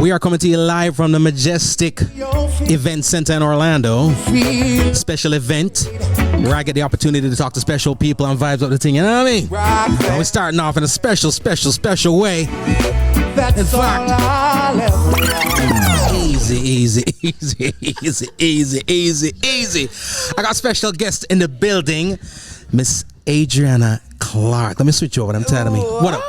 We are coming to you live from the Majestic Event Center in Orlando. Special event where I get the opportunity to talk to special people and vibes up the thing, you know what I mean? And we're starting off in a special way. In fact, easy. I got special guest in the building, Miss Adrianna Clark. Let me switch over. I'm telling me. What up?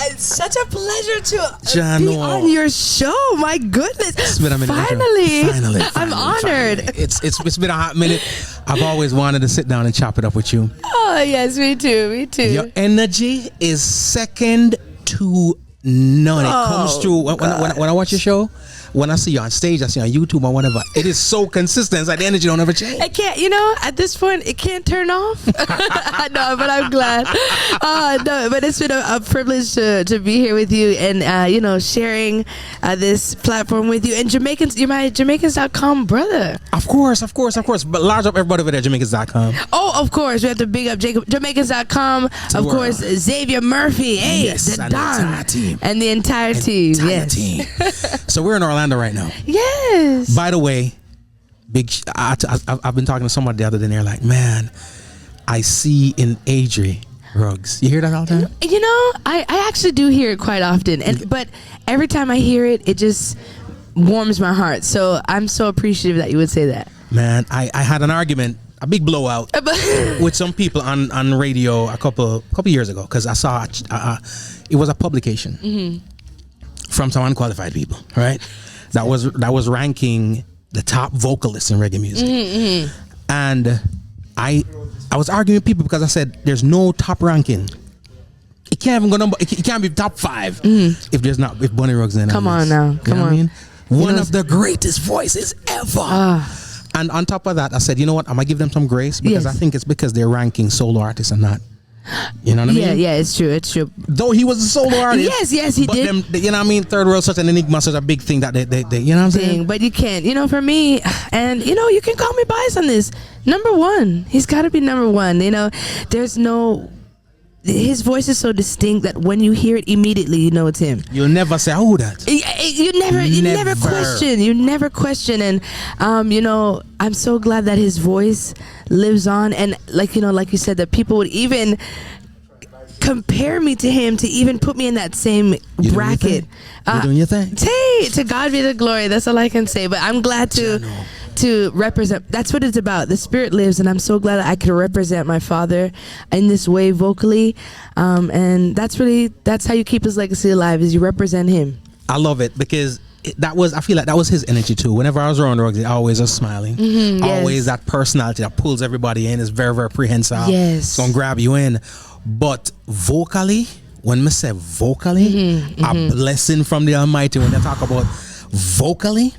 It's such a pleasure to be on your show. My goodness. It's been a minute. Finally. I'm honored. It's been a hot minute. I've always wanted to sit down and chop it up with you. Oh, yes, me too. Your energy is second to none. It comes through. When I watch your show, when I see you on stage, I see you on YouTube or whatever, it is so consistent. It's like the energy don't ever change. It can't, at this point, it can't turn off. No, but I'm glad. No, but it's been a privilege to be here with you and, sharing this platform with you. And Jamaicans, you're my Jamaicans.com brother. Of course. But large up everybody over there, Jamaicans.com. Oh, of course. We have to big up Jamaicans.com. Of course, Xavier Murphy. Hey, yes, the Don. And the entire team. So we're in Orlando right now. Yes. By the way, I've been talking to somebody the other day and they're like, man, I see in Adri rugs. You hear that all the time? I actually do hear it quite often. But every time I hear it, it just warms my heart. So I'm so appreciative that you would say that. Man, I had an argument, a big blowout with some people on radio a couple years ago because I saw it was a publication from some unqualified people, right? That was ranking the top vocalists in reggae music, and I was arguing with people because I said there's no top ranking. It can't even go number. It can't be top 5 if Bunny Ruggs in. Come on now, come on. I mean? One of the greatest voices ever. And on top of that, I said, you know what? I'm gonna give them some grace because I think it's because they're ranking solo artists and not. You know what I mean? Yeah, it's true. Though he was a solo artist. Yes, he did. Them, you know what I mean? Third world, such an enigma, such a big thing that they you know what I'm saying? But you can't, for me, and you can call me biased on this. Number one, he's got to be number one. There's no. His voice is so distinct that when you hear it immediately, you know it's him. You'll never say, "Who that?" You never question. And I'm so glad that his voice lives on. And like you said, that people would even compare me to him, to even put me in that same bracket. You're doing your thing. Hey, to God be the glory. That's all I can say. But I'm glad to represent. That's what it's about. The spirit lives, and I'm so glad that I could represent my father in this way vocally. And that's how you keep his legacy alive, is you represent him. I love it because I feel like that was his energy too. Whenever I was around Ruggs, he always was smiling. Always that personality that pulls everybody in, is very, very prehensile. Yes. It's gonna grab you in. But vocally, when I say vocally, a blessing from the Almighty when they talk about vocally.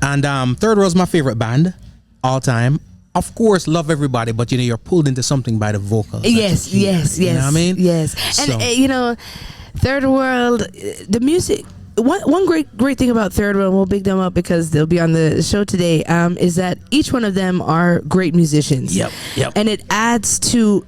And Third World's my favorite band all time. Of course, love everybody, but you're pulled into something by the vocals. Yes. You know what I mean? Yes. And Third World, the music. One great thing about Third World, we'll big them up because they'll be on the show today, is that each one of them are great musicians. Yep. And it adds to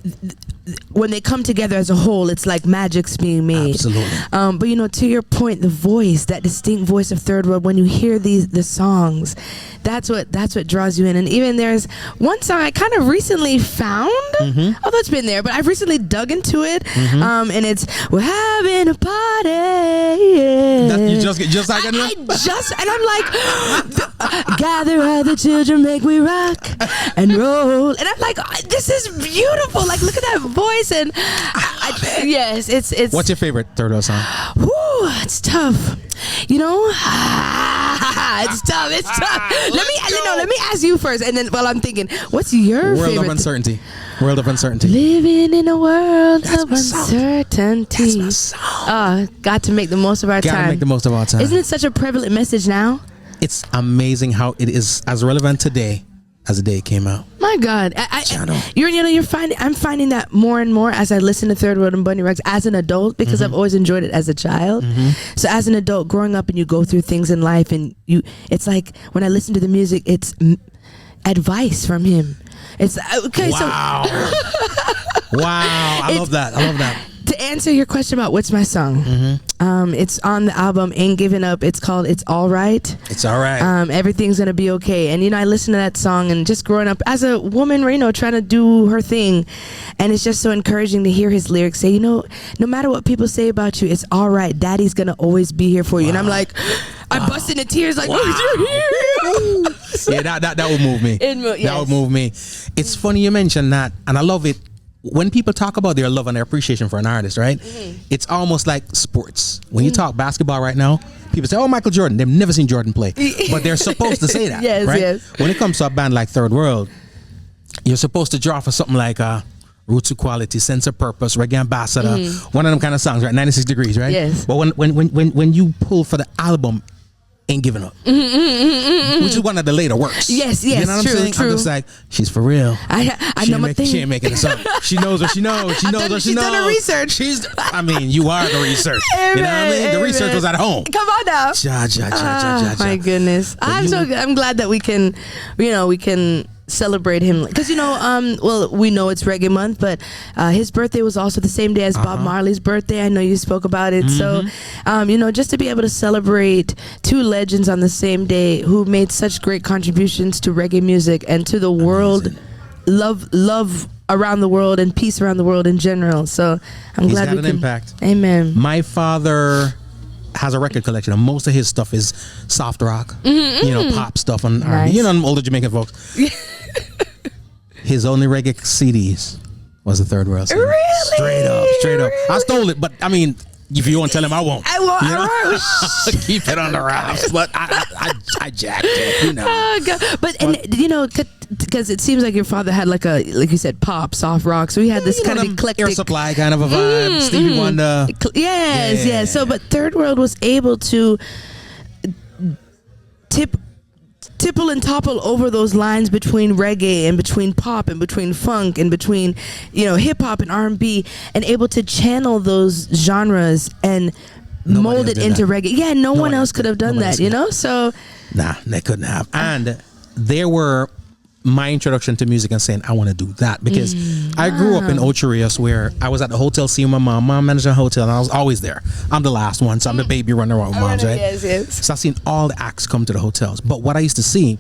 when they come together as a whole, it's like magic's being made. Absolutely. But to your point, the voice, that distinct voice of Third World, when you hear the songs, that's what draws you in. And even there's one song I kind of recently found, although it's been there, but I've recently dug into it, and it's "We're having a party." You just like and I'm like, "Gather other children, make we rock and roll," and I'm like, "This is beautiful! Like, look at that voice!" And yes, it's. What's your favorite Third World song? It's tough. It's tough. Let me ask you first, and then while I'm thinking, what's your favorite? World of Uncertainty. Living in a world of uncertainty. That's my song. Got to make the most of our time. Gotta make the most of our time. Isn't it such a prevalent message now? It's amazing how it is as relevant today as the day it came out. My God, I'm finding that more and more as I listen to Third World and Bunny Ruggs as an adult, because I've always enjoyed it as a child. So as an adult, growing up, and you go through things in life, and it's like when I listen to the music, it's advice from him. It's okay. Wow. So wow, I love that. to answer your question about what's my song, it's on the album Ain't Giving Up. It's called It's Alright. It's alright. Everything's gonna be okay. And I listened to that song, and just growing up as a woman, trying to do her thing, and it's just so encouraging to hear his lyrics say, no matter what people say about you, it's alright. Daddy's gonna always be here for you. And I'm like, I bust into tears like, oh, you're here. Yeah, that would move me. That would move me. It's funny you mentioned that, and I love it. When people talk about their love and their appreciation for an artist, right? It's almost like sports. When you talk basketball right now, people say, oh, Michael Jordan. They've never seen Jordan play. But they're supposed to say that, right? Yes. When it comes to a band like Third World, you're supposed to draw for something like Roots of Quality, Sense of Purpose, Reggae Ambassador, one of them kind of songs, right? 96 Degrees, right? Yes. But when you pull for the album, Ain't Giving Up, which is one of the later works. Yes, you know what I'm saying? true. I'm just like, she's for real. I know my thing. She ain't making this up. She knows what she knows. She knows what she knows. She's done her research. You are the research. You know what I mean? The research was at home. Come on now. My goodness. I'm glad that we can, we can celebrate him, because we know it's Reggae Month, but his birthday was also the same day as Bob Marley's birthday. I know you spoke about it. So just to be able to celebrate two legends on the same day who made such great contributions to reggae music and to the world, love around the world and peace around the world in general. So I'm glad we can. He's got an impact. Amen. My father has a record collection, and most of his stuff is soft rock, pop stuff and R&B. Older Jamaican folks. His only reggae CDs was the Third World CD. Really? Straight up. I stole it, but I mean, if you won't tell him, I won't. I won't. Keep it on the wraps. But I jacked it, Oh, God. But because it seems like your father had like you said, pop, soft rock. So he had this kind of eclectic Air Supply kind of a vibe. Stevie Wonder. Yes. So, but Third World was able to tipple and topple over those lines between reggae and between pop and between funk and between hip hop and R&B, and able to channel those genres and mold it into reggae. Yeah, no one else could have done that, So nah, they couldn't have. And there were my introduction to music and saying I want to do that, because I grew up in Ocho Rios, where I was at the hotel seeing my mom managed a hotel, and I was always there. I'm the last one, so I'm the baby running around with moms, right? Yes. So I've seen all the acts come to the hotels. But what I used to see,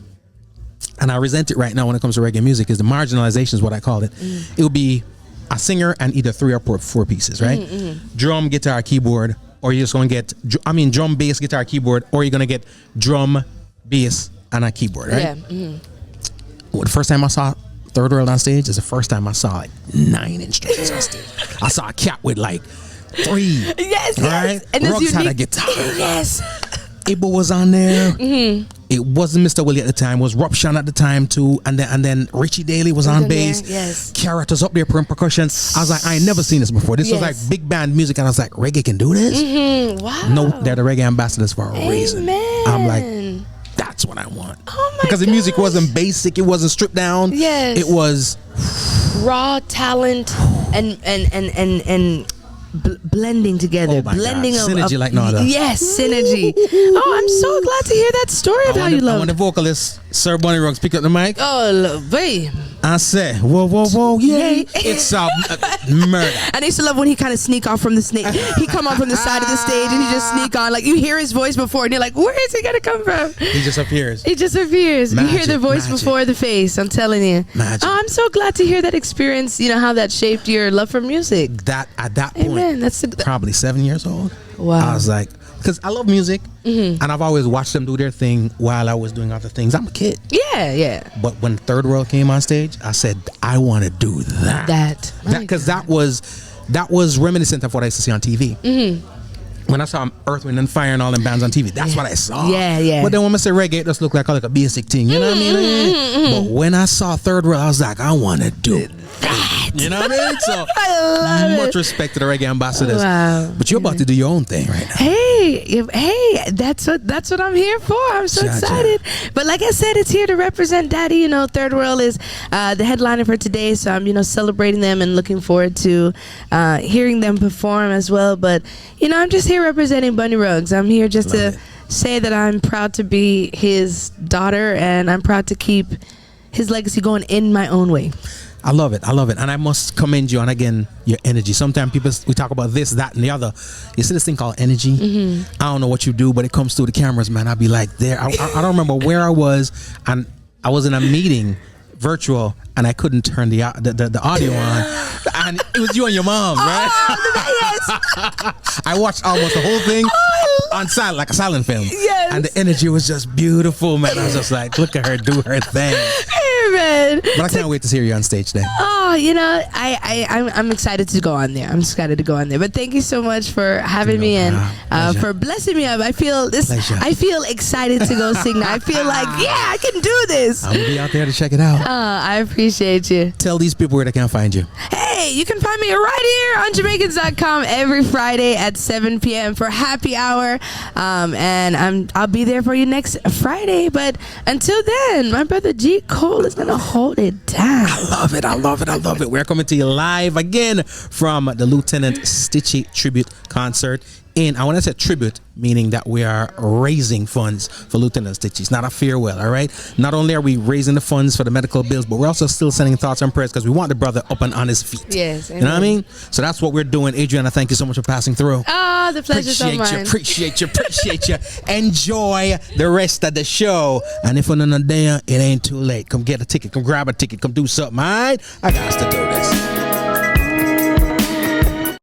and I resent it right now when it comes to reggae music, is the marginalization is what I call it. It would be a singer and either 3 or 4 pieces, right? Drum, guitar, keyboard, or you're just going to get drum, bass, guitar, keyboard, or you're going to get drum, bass, and a keyboard, right? Yeah. Well, the first time I saw Third World on stage is the first time I saw like 9 instruments on stage. I saw a cat with like 3. Yes. Right? And Ruggs had a guitar. Yes. Abel was on there. It wasn't Mr. Willie at the time. It was Rupshan at the time too. And then Richie Daly was on bass. Yes. Carrot was up there playing percussion. I was like, I ain't never seen this before. This was like big band music, and I was like, reggae can do this? Wow. No, they're the reggae ambassadors for a reason. I'm like, that's what I want. Oh my Because the music wasn't basic, it wasn't stripped down. Yes. It was raw talent and blending together. Oh my blending God. Synergy like no other. Yes, synergy. Oh, I'm so glad to hear that story of how you love. I want the vocalist, Sir Bonnie Ruggs, pick up the mic. Oh, babe. I said, whoa, yay. It's murder. And I used to love when he kind of sneak off from the snake. He come on from the side of the stage and he just sneak on. Like, you hear his voice before and you're like, where is he going to come from? He just appears. Magic, you hear the voice before the face. I'm telling you. Magic. Oh, I'm so glad to hear that experience, how that shaped your love for music. That at that point, Amen. That's probably 7 years old. Wow. I was like, because I love music, and I've always watched them do their thing while I was doing other things. I'm a kid. Yeah. But when Third World came on stage, I said, I want to do that. Because that was reminiscent of what I used to see on TV. When I saw Earth, Wind and Fire and all them bands on TV, that's what I saw. Yeah. But then when I say reggae, it just looked like a basic thing. You know what I mean? But when I saw Third World, I was like, I want to do that. You know what I mean? So I love much respect to the reggae ambassadors. Wow. But you're about to do your own thing right now. Hey, that's what I'm here for. I'm so excited. But like I said, it's here to represent Daddy. Third World is the headliner for today, so I'm celebrating them and looking forward to hearing them perform as well. But I'm just here representing Bunny Ruggs. I'm here just to say that I'm proud to be his daughter, and I'm proud to keep his legacy going in my own way. I love it. And I must commend you on, again, your energy. Sometimes we talk about this, that, and the other. You see this thing called energy? I don't know what you do, but it comes through the cameras, man. I'll be like, there. I don't remember where I was, and I was in a meeting, virtual, and I couldn't turn the audio on, and it was you and your mom, right? Yes. I watched almost the whole thing on silent, like a silent film. Yes. And the energy was just beautiful, man. I was just like, look at her do her thing. Hey, man. But I can't wait to see you on stage then. Oh, you know, I'm excited to go on there. I'm excited to go on there. But thank you so much for having me and for blessing me up. I feel excited to go sing now. I feel like, yeah, I can do this. I'm gonna be out there to check it out. I appreciate you. Tell these people where they can find you. Hey, you can find me right here on Jamaicans.com every Friday at 7 p.m. for happy hour. And I'll be there for you next Friday. But until then, my brother G. Cole is gonna hold it down. I love it. We're coming to you live again from the Lt Stitchie Tribute Concert. I want to say tribute, meaning that we are raising funds for Lt Stitchie. It's not a farewell, all right? Not only are we raising the funds for the medical bills, but we're also still sending thoughts and prayers because we want the brother up and on his feet. Yes. You know what I mean? So that's what we're doing. Adrianna, thank you so much for passing through. Oh, the pleasure's all mine. Appreciate you. Enjoy the rest of the show. And if you're not there, it ain't too late. Come get a ticket. Come grab a ticket. Come do something, all right? I got to do this.